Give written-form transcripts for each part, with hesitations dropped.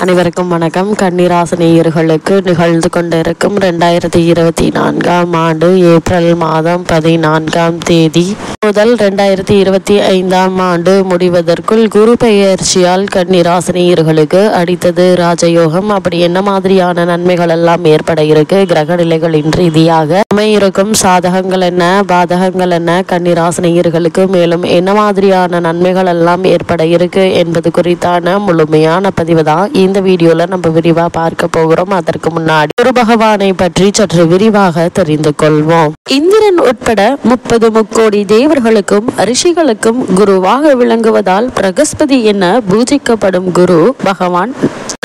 அனைவருக்கும் வணக்கம். கன்னிராசினியர்களுக்கு நிகழ்ந்து கொண்டிருக்கும் 2024ஆம் ஆண்டு ஏப்ரல் மாதம் 14ஆம் தேதி முதல் 2025ஆம் ஆண்டு முடிவதற்குள் குரு பெயர்ச்சியால் கன்னிராசினியர்களுக்கு அடித்தது ராஜயோகம். அப்படி என்ன மாதிரியான நன்மைகள் எல்லாம் ஏற்பட இருக்கு, கிரக நிலைகளின் ரீதியாக அமையிருக்கும் சாதகங்கள் என்ன, பாதகங்கள் என்ன, கன்னிராசினியர்களுக்கு மேலும் என்ன மாதிரியான நன்மைகள் எல்லாம் ஏற்பட இருக்கு என்பது குறித்தான முழுமையான பதிவு தான் இந்த வீடியோல நம்ம விரிவா பார்க்க போகிறோம். அதற்கு முன்னாடி குரு பகவானை பற்றி சற்று விரிவாக தெரிந்து கொள்வோம். இந்திரன் உட்பட 30 முக்கோடி தேவர்களுக்கும் ரிஷிகளுக்கும் குருவாக விளங்குவதால் பிரகஸ்பதி என பூஜிக்கப்படும் குரு பகவான்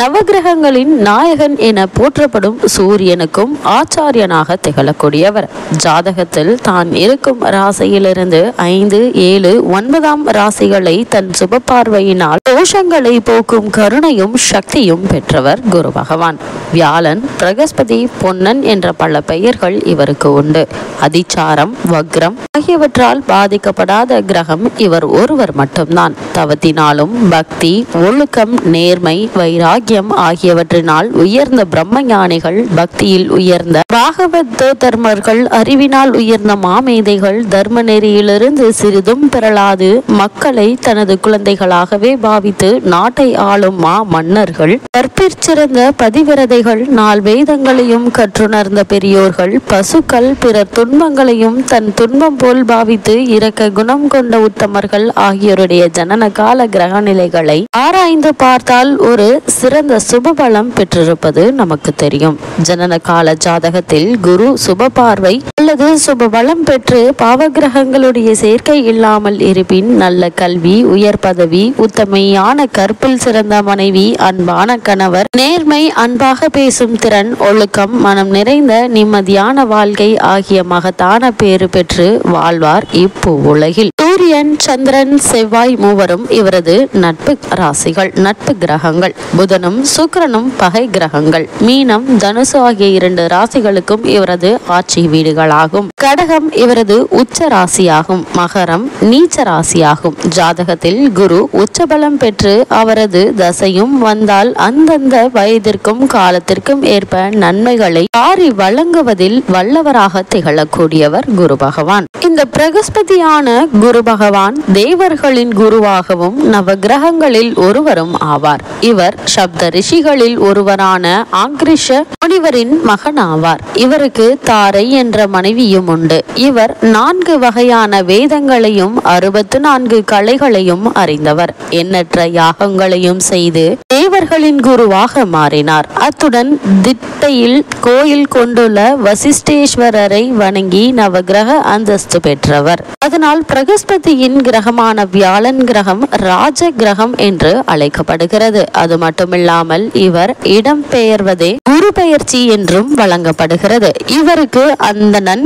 நவகிரகங்களின் நாயகன் என போற்றப்படும் சூரியனுக்கும் ஆச்சாரியனாக திகழக்கூடியவர். ஜாதகத்தில் தான் இருக்கும் ராசியிலிருந்து 5, 7, 9ஆம் ராசிகளை தன் சுப பார்வையினால் தோஷங்களை போக்கும் கருணையும் சக்தியும் பெற்றவர் குரு பகவான். வியாழன், பிரகஸ்பதி, பொன்னன் என்ற பல பெயர்கள் இவருக்கு உண்டு. அதிச்சாரம், வக்ரம் ஆகியவற்றால் பாதிக்கப்படாத கிரகம் இவர் ஒருவர் மட்டும்தான். தவத்தினாலும் பக்தி, ஒழுக்கம், நேர்மை, வைராகியம் ஆகியவற்றினால் உயர்ந்த பிரம்ம ஞானிகள், பக்தியில் உயர்ந்த பாகவத தர்மர்கள், அறிவினால் உயர்ந்த மாமேதைகள், தர்ம நெறியிலிருந்து சிறிதும் பெறலாது மக்களை தனது குழந்தைகளாகவே பாவித்து நாட்டை ஆளும் மா மன்னர்கள், கற்பிற்சிறந்த பதிவிரதைகள், 4 வேதங்களையும் கற்றுணர்ந்த பெரியோர்கள், பசுக்கள், பிறர் துன்பங்களையும் தன் துன்பம் போல் பாவித்து இரக்க குணம் கொண்ட உத்தமர்கள் ஆகியோருடைய ஜனன கால கிரக நிலைகளை ஆராய்ந்து பார்த்தால் ஒரு சிறந்த சுபபலம் பெற்றிருப்பது நமக்கு தெரியும். ஜனன கால ஜாதகத்தில் குரு சுப பார்வை அல்லது சுபபலம் பெற்று பாவகிரகங்களுடைய சேர்க்கை இல்லாமல் இருப்பின் நல்ல கல்வி, உயர் பதவி, உத்தமையான கற்பில் சிறந்த மனைவி, அன்பான கணவர், நேர்மை, அன்பாக பேசும் திறன், ஒழுக்கம், மனம் நிறைந்த நிம்மதியான வாழ்க்கை ஆகிய மகத்தான பேறு பெற்று வாழ்வார் இப்போ உலகில். சூரியன், சந்திரன், செவ்வாய் மூவரும் இவரது நட்பு ராசிகள், நட்பு கிரகங்கள். புதனும் சுக்கிரனும் பகை கிரகங்கள். மீனம், தனுசு ஆகிய 2 ராசிகளுக்கும் இவரது ஆட்சி வீடுகளாகும். கடகம் இவரது உச்ச ராசியாகும். மகரம் நீச்ச ராசியாகும். ஜாதகத்தில் குரு உச்சபலம் பெற்று அவரது தசையும் வந்தால் அந்தந்த வயதிற்கும் காலத்திற்கும் ஏற்ப நன்மைகளை வாரி வழங்குவதில் வல்லவராக திகழக்கூடியவர் குரு பகவான். இந்த பிரகஸ்பதியான குரு பகவான் தேவர்களின் குருவாகவும் நவகிரகங்களில் ஒருவரும் ஆவார். இவர் சப்த ரிஷிகளில் ஒருவரான ஆங்கிரிஷ முனிவரின் மகன் ஆவார். இவருக்கு தாரை என்ற மனைவியும் உண்டு. இவர் 4 வகையான வேதங்களையும் 64 கலைகளையும் அறிந்தவர். எண்ணற்ற யாகங்களையும் செய்து தேவர்களின் குருவாக மாறினார். அத்துடன் திட்டையில் கோயில் கொண்டுள்ள வசிஷ்டேஸ்வரரை வணங்கி நவகிரக அந்தஸ்து பெற்றவர். அதனால் பிரகஸ்பதியின் கிரகமான வியாழன் கிரகம் ராஜ கிரகம் என்று அழைக்கப்படுகிறது. அது மட்டுமில்லாமல் இவர் இடம் பெயர்வதே குரு பெயர்ச்சி என்றும் வழங்கப்படுகிறது. இவருக்கு அந்தணன்,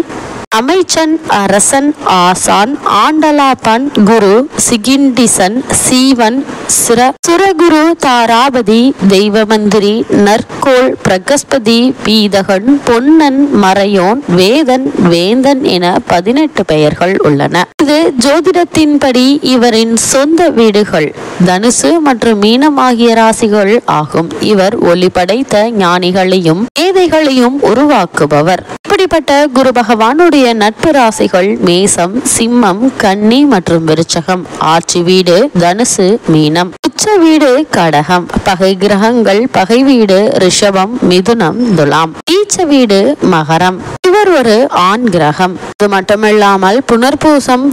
அமைச்சன், அரசன், ஆசான், ஆண்டலாபன், குரு, சிகிண்டிசன், சீவன், சுரகுரு, தாராபதி, தெய்வமந்திரி, நற்கோள், பிரகஸ்பதி, பீதகன், பொன்னன், மறையோன், வேதன், வேந்தன் என 18 பெயர்கள் உள்ளன. இது ஜோதிடத்தின்படி இவரின் சொந்த வீடுகள் தனுசு மற்றும் மீனம் ஆகிய ராசிகள் ஆகும். இவர் ஒளி படைத்த ஞானிகளையும் மேதைகளையும் உருவாக்குபவர். இப்படிப்பட்ட குரு பகவானுடைய நட்பு ராசிகள் மேசம், சிம்மம், கன்னி மற்றும் விருச்சகம். ஆட்சி வீடு தனுசு, மீனம். உச்ச வீடு கடகம். பகை கிரகங்கள் பகை வீடு ரிஷபம், மிதுனம், துலாம். நீச்ச வீடு மகரம். இவர் ஒரு ஆண் கிரகம். இது மட்டுமில்லாமல் புனர்பூசம்,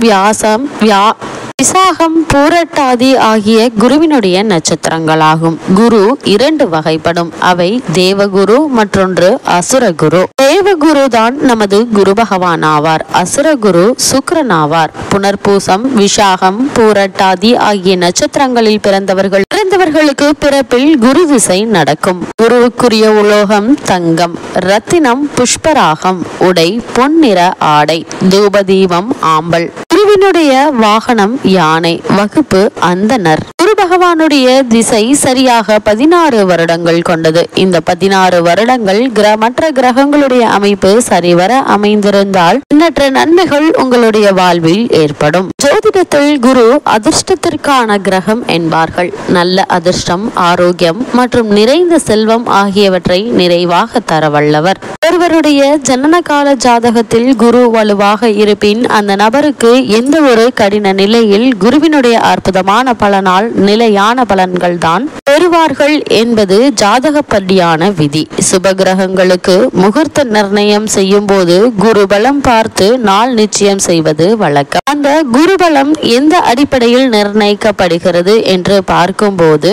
விசாகம், பூரட்டாதி ஆகிய குருவினுடைய நட்சத்திரங்களாகும். குரு 2 வகைப்படும். அவை தேவகுரு, மற்றொன்று அசுரகுரு. தேவகுரு தான் நமது குரு பகவான் ஆவார். அசுரகுரு சுக்கிரன் ஆவார். புனர்பூசம், விஷாகம், பூரட்டாதி ஆகிய நட்சத்திரங்களில் பிறந்தவர்களுக்கு பிறப்பில் குரு திசை நடக்கும். குருவுக்குரிய உலோகம் தங்கம், ரத்தினம் புஷ்பராகம், உடை பொன்னிற ஆடை, தூபதீபம் ஆம்பல். குருவினுடைய வாகனம் யானை, வகுப்பு அந்தனர். குரு பகவானுடைய திசை சரியாக 16 வருடங்கள் கொண்டது. இந்த 16 வருடங்கள் மற்ற கிரகங்களுடைய அமைப்பு சரிவர அமைந்திருந்தால் எண்ணற்ற நன்மைகள் உங்களுடைய வாழ்வில் ஏற்படும். ஜோதிடத்தில் குரு அதிர்ஷ்டத்திற்கான கிரகம் என்பார்கள். நல்ல அதிர்ஷ்டம், ஆரோக்கியம் மற்றும் நிறைந்த செல்வம் ஆகியவற்றை நிறைவாக தர வல்லவர். ஒருவருடைய ஜனன கால ஜாதகத்தில் குரு வலுவாக இருப்பின் அந்த நபருக்கு எந்த ஒரு கடின நிலையில் குருவினுடைய அற்புதமான பலனால் நிலையான பலன்கள் தான் பெறுவார்கள் என்பது ஜாதகப்படியான விதி. சுப கிரகங்களுக்கு முகூர்த்த நிர்ணயம் செய்யும் போது குருபலம் பார்த்து நாள் நிச்சயம் செய்வது வழக்கம். அந்த குருபலம் எந்த அடிப்படையில் நிர்ணயிக்கப்படுகிறது என்று பார்க்கும்போது,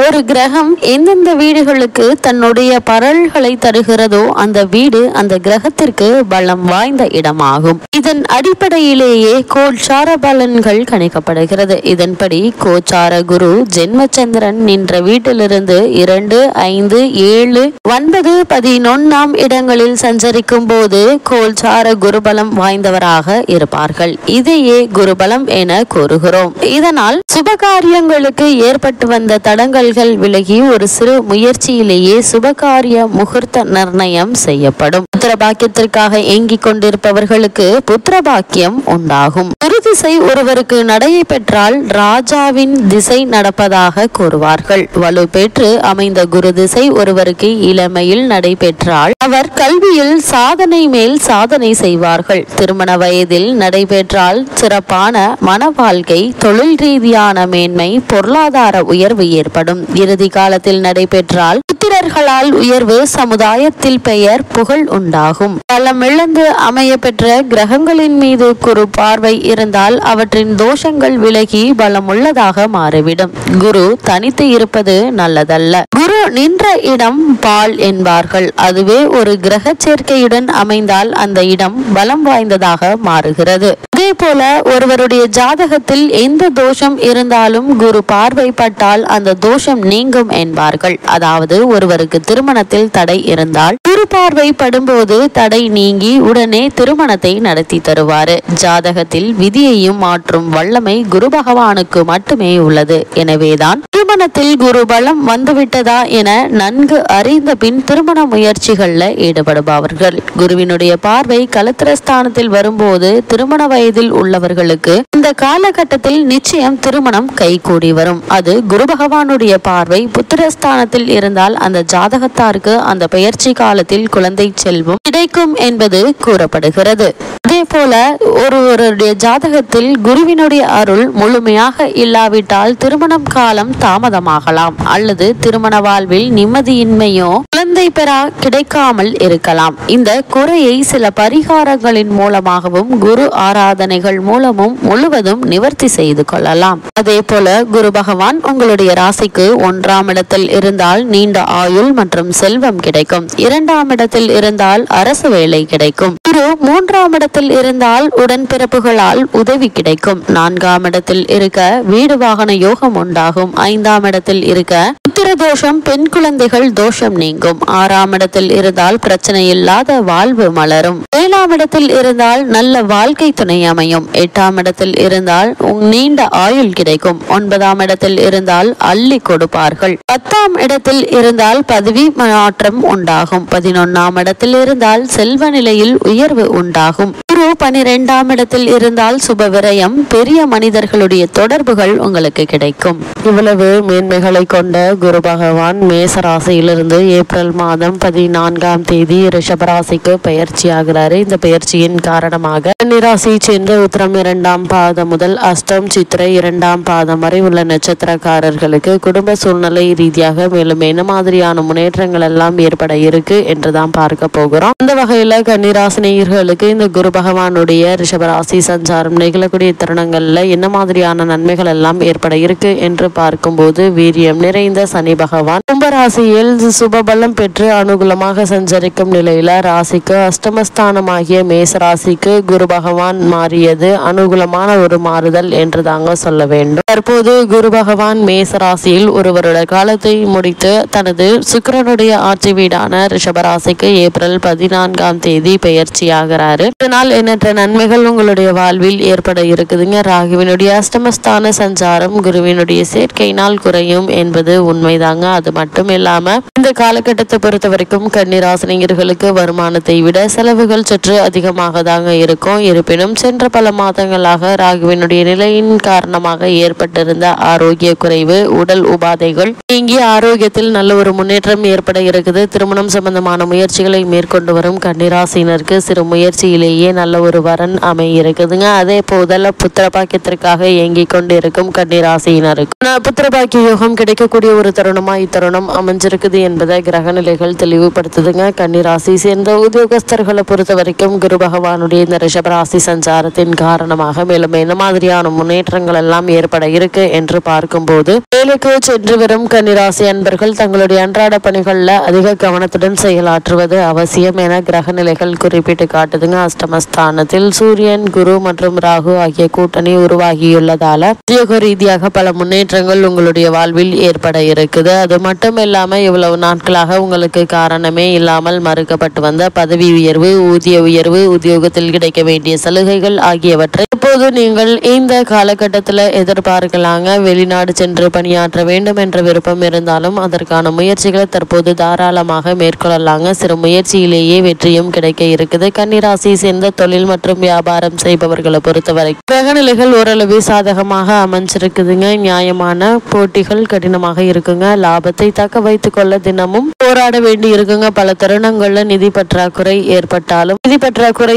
ஒரு கிரகம் எந்தெந்த வீடுகளுக்கு தன்னுடைய பரல்களை தருகிறதோ அந்த வீடு அந்த கிரகத்திற்கு பலம் வாய்ந்த இடமாகும். இதன் அடிப்படையிலேயே கோச்சார பலன்கள் கணிக்கப்படுகிறது. இதன்படி கோச்சார குரு ஜென்மச்சந்திரன் நின்ற வீட்டிலிருந்து 2, 5, 7, 9, 11 இடங்களில் சஞ்சரிக்கும் போது கோச்சார குருபலம் வாய்ந்தவராக இருப்பார்கள். இதையே குருபலம் என கூறுகிறோம். இதனால் சுபகாரியங்களுக்கு ஏற்பட்டு வந்த தடங்கள் விலகி ஒரு சிறு முயற்சியிலேயே சுபகாரிய முகூர்த்த நிர்ணயம் செய்யப்படும். புத்திரபாக்கியத்திற்காக ஏங்கிக் கொண்டிருப்பவர்களுக்கு புத்திரபாக்கியம் உண்டாகும். குரு திசை ஒருவருக்கு நடையை பெற்றால் ராஜாவின் திசை நடப்பதாக கூறுவார்கள். வலு பெற்று அமைந்த குரு திசை ஒருவருக்கு இளமையில் நடைபெற்றால் அவர் கல்வியில் சாதனை மேல் சாதனை செய்வார்கள். திருமண வயதில் நடைபெற்றால் சிறப்பான மன வாழ்க்கை, தொழில் ரீதியான மேன்மை, பொருளாதார உயர்வு ஏற்படும். இறுதி காலத்தில் நடைபெற்றால் புத்திரர்களால் உயர்வு, சமுதாயத்தில் பெயர் புகழ் உண்டாகும். பலமிழந்து அமைய பெற்ற கிரகங்களின் மீது குரு பார்வை இருந்தால் அவற்றின் தோஷங்கள் விலகி பலமுள்ளதாக மாறிவிடும். குரு தனித்து இருப்பது நல்லதல்ல. குரு நின்ற இடம் பால் என்பார்கள். அதுவே ஒரு கிரக சேர்க்கையுடன் அமைந்தால் அந்த இடம் பலம் வாய்ந்ததாக மாறுகிறது. அதே போல ஒருவருடைய ஜாதகத்தில் எந்த தோஷம் இருந்தாலும் குரு பார்வைப்பட்டால் அந்த தோஷம் நீங்கும் என்பார்கள். அதாவது ஒருவருக்கு திருமணத்தில் தடை இருந்தால் குரு பார்வை படும்போது தடை நீங்கி உடனே திருமணத்தை நடத்தி தருவாரு. ஜாதகத்தில் விதியையும் மாற்றும் வல்லமை குரு பகவானுக்கு மட்டுமே உள்ளது. எனவேதான் திருமணத்தில் குரு பலம் வந்துவிட்டதா என நன்கு அறிந்த பின் திருமண முயற்சிகள்ல ஈடுபடுபவர்கள். குருவினுடைய பார்வை கலத்திரஸ்தானத்தில் வரும்போது திருமண வயதில் உள்ளவர்களுக்கு இந்த காலகட்டத்தில் நிச்சயம் திருமணம் கைகூடி வரும். அது குரு பகவானுடைய பார்வை புத்திரஸ்தானத்தில் இருந்தால் அந்த ஜாதகத்தாருக்கு அந்த பெயர்ச்சி காலத்தில் குழந்தை செல்வம் கிடைக்கும் என்பது கூறப்படுகிறது. அதே போல ஒருவருடைய ஜாதகத்தில் குருவினுடைய அருள் முழுமையாக இல்லாவிட்டால் திருமணம் காலம் தாமதமாகலாம் அல்லது திருமண வாழ்வில் நிம்மதியின்மையோ குழந்தை பெறா கிடைக்காமல் இருக்கலாம். இந்த குறையை சில பரிகாரங்களின் மூலமாகவும் குரு ஆராதனைகள் மூலமும் முழுவதும் நிவர்த்தி செய்து கொள்ளலாம். அதே போல குரு பகவான் உங்களுடைய ராசிக்கு 1ஆம் இடத்தில் இருந்தால் நீண்ட ஆயுள் மற்றும் செல்வம் கிடைக்கும். 2ஆம் இடத்தில் இருந்தால் அரசு வேலை கிடைக்கும். குரு 3ஆம் இடத்தில் இருந்தால் உடன்பிறப்புகளால் உதவி கிடைக்கும். 4ஆம் இடத்தில் இருக்க வீடு வாகன யோகம் உண்டாகும். 5ஆம் இடத்தில் இருக்க புத்திர தோஷம், பெண் குழந்தைகள் தோஷம் நீங்கும். 6ஆம் இடத்தில் இருந்தால் பிரச்சனை இல்லாத வாழ்வு மலரும். 7ஆம் இடத்தில் இருந்தால் நல்ல வாழ்க்கை துணை அமையும். 8ஆம் இடத்தில் இருந்தால் நீண்ட ஆயுள் கிடைக்கும். 9ஆம் இடத்தில் இருந்தால் அள்ளி கொடுப்பார்கள். 10ஆம் இடத்தில் இருந்தால் பதவி மாற்றம் உண்டாகும். 11ஆம் இடத்தில் இருந்தால் செல்வ நிலையில் உயர்வு உண்டாகும். குரு 12ஆம் இடத்தில் இருந்தால் சுப விரயம், பெரிய மனிதர்களுடைய தொடர்புகள் உங்களுக்கு கிடைக்கும். இவ்வளவு மேன்மைகளை கொண்ட குரு பகவான் மேச ராசியிலிருந்து ஏப்ரல் மாதம் 14ஆம் தேதி ரிஷபராசிக்கு பயிற்சி ஆகிறாரு. இந்த பயிற்சியின் காரணமாக கன்னிராசி சென்று உத்திரம் 2ஆம் பாதம் முதல் அஷ்டம் சித்திரை 2ஆம் பாதம் வரை உள்ள நட்சத்திரக்காரர்களுக்கு குடும்ப சூழ்நிலை ரீதியாக மேலும் என்ன மாதிரியான முன்னேற்றங்கள் எல்லாம் ஏற்பட இருக்கு என்றுதான் பார்க்க போகிறோம். இந்த வகையில கன்னிராசினியர்களுக்கு இந்த குரு பகவானுடைய ரிஷபராசி சஞ்சாரம் நிகழக்கூடிய தருணங்கள்ல என்ன மாதிரியான நன்மைகள் எல்லாம் ஏற்பட இருக்கு என்று பார்க்கும்போது, வீரியம் நிறைந்த சனி பகவான் கும்பராசியில் சுபபலம் பெற்று அனுகூலமாக சஞ்சரிக்கும் நிலையில ராசிக்கு அஷ்டமஸ்தானமாகிய மேச ராசிக்கு குரு பகவான் மாறியது அனுகூலமான ஒரு மாறுதல் என்று தாங்க சொல்ல வேண்டும். தற்போது குரு பகவான் மேச ராசியில் ஒரு வருட காலத்தை முடித்து தனது சுக்கிரனுடைய ஆட்சி வீடான ரிஷபராசிக்கு ஏப்ரல் 14ஆம் தேதி பெயர்ச்சி ஆகிறாரு. இதனால் எண்ணற்ற நன்மைகள் உங்களுடைய வாழ்வில் ஏற்பட இருக்குதுங்க. ராகுவினுடைய அஷ்டமஸ்தான சஞ்சாரம், குருவினுடைய சேர்க்கையினால் குறையும் என்பது உண்மைதாங்க. அது மட்டும் இல்லாம இந்த காலகட்டத்தை பொறுத்த வரைக்கும் கன்னிராசினியர்களுக்கு வருமானத்தை விட செலவுகள் சற்று அதிகமாக தாங்க இருக்கும். இருப்பினும் சென்ற பல மாதங்களாக ராகுவினுடைய நிலையின் காரணமாக ஏற்பட்டிருந்த ஆரோக்கிய குறைவு, உடல் உபாதைகள் நீங்கி ஆரோக்கியத்தில் நல்ல ஒரு முன்னேற்றம் ஏற்பட இருக்குது. திருமணம் சம்பந்தமான முயற்சிகளை மேற்கொண்டு வரும் கன்னிராசினருக்கு சிறு முயற்சியிலேயே நல்ல ஒரு வரன் அமைய இருக்குதுங்க. அதே போதல்ல புத்திர பாக்கியத்திற்காக இயங்கிக் கொண்டு இருக்கும் கன்னிராசியினருக்கு புத்திர பாக்கிய யோகம் கிடைக்கக்கூடிய ஒரு தருணமா இத்தருணம் அமைஞ்சிருக்குது என்பதை கிரக நிலைகள் தெளிவுபடுத்துதுங்க. கன்னிராசி சேர்ந்த உத்தியோகஸ்தர்களை பொறுத்த வரைக்கும் குரு பகவானுடைய இந்த ரிஷபராசி சஞ்சாரத்தின் காரணமாக மேலும் என்ன மாதிரியான முன்னேற்றங்கள் எல்லாம் ஏற்பட இருக்கு என்று பார்க்கும்போது, வேலைக்கு சென்று வரும் கன்னிராசி அன்பர்கள் தங்களுடைய அன்றாட பணிகளில் அதிக கவனத்துடன் செயலாற்றுவது அவசியம் என கிரக நிலைகள் குறிப்பிட்டு காட்டுதுங்க. அஷ்டமஸ்தானத்தில் சூரியன், குரு மற்றும் ராகு ஆகிய கூட்டணி உருவாகியுள்ளதால உத்தியோக ரீதியாக பல முன்னேற்றங்கள் உங்களுடைய வாழ்வில் ஏற்பட இருக்குது. அது மட்டும் இல்லாம இவ்வளவு நாட்களாக உங்களுக்கு காரணமே இல்லாமல் மறுக்கப்பட்டு வந்த பதவி உயர்வு, ஊதிய உயர்வு, உத்தியோகத்தில் கிடைக்க வேண்டிய சலுகைகள் ஆகியவற்றை இப்போது நீங்கள் இந்த காலகட்டத்தில் எதிர்பார்க்கலாங்க. வெளிநாடு சென்று பணியாற்ற வேண்டும் என்ற விருப்பம் இருந்தாலும் அதற்கான முயற்சிகளை தற்போது தாராளமாக மேற்கொள்ளலாங்க. சிறு முயற்சியிலேயே வெற்றியும் கிடைக்க இருக்குது. கன்னிராசி சேர்ந்த தொழில் மற்றும் வியாபாரம் செய்பவர்களை பொறுத்தவரை கிரகநிலைகள் ஓரளவு சாதகமாக அமைஞ்சிருக்குதுங்க. நியாயமான போட்டிகள் கடினமாக இருக்குங்க. லாபத்தை தக்க வைத்துக் கொள்ள தினமும் போராட வேண்டி இருக்குங்க. பல தருணங்கள்ல நிதி பற்றாக்குறை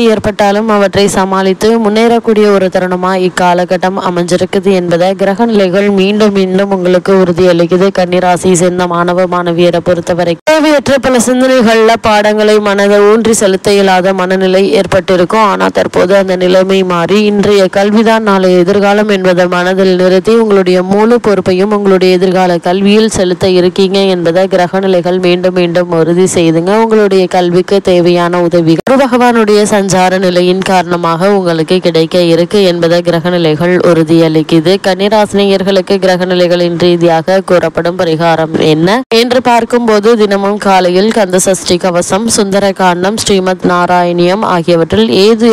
ஏற்பட்டாலும் அவற்றை சமாளித்து முன்னேறக்கூடிய ஒரு தருணமா இக்காலகட்டம் அமைஞ்சிருக்குது என்பதை கிரக நிலைகள் மீண்டும் மீண்டும் உங்களுக்கு உறுதியளிக்குது. கன்னிராசி சேர்ந்த மாணவ மாணவியரை பொறுத்தவரை தேவையற்ற பல சிந்தனைகள்ல பாடங்களை மனதை ஊன்றி செலுத்த இயலாத மனநிலை ஏற்பட்டிருக்கும். ஆனா தற்போது அந்த நிலைமை மாறி இன்றைய கல்விதான் நாளைய எதிர்காலம் என்பதை மனதில் நிறுத்தி உங்களுடைய முழு பொறுப்பையும் உங்களுடைய எதிர்கால கல்வியில் செலுத்த இருக்கீங்க என்பதை கிரக நிலைகள் மீண்டும் மீண்டும் உறுதி செய்துங்க. உங்களுடைய கல்விக்கு தேவையான உதவி குரு பகவானுடைய சஞ்சார நிலையின் காரணமாக உங்களுக்கு கிடைக்க இருக்கு என்பதை கிரக நிலைகள் உறுதியளிக்குது. கன்னிராசினியர்களுக்கு கிரக நிலைகளின் ரீதியாக கூறப்படும் பரிகாரம் என்ன என்று பார்க்கும்போது, தினமும் காலையில் கந்த சஷ்டி கவசம், சுந்தர காண்டம், ஸ்ரீமத் நாராயணியம் ஆகியவற்றில்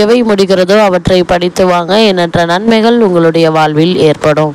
எவை முடிகிறதோ அவற்றை படித்து வாங்க. எண்ணற்ற நன்மைகள் உங்களுடைய வாழ்வில் ஏற்படும்.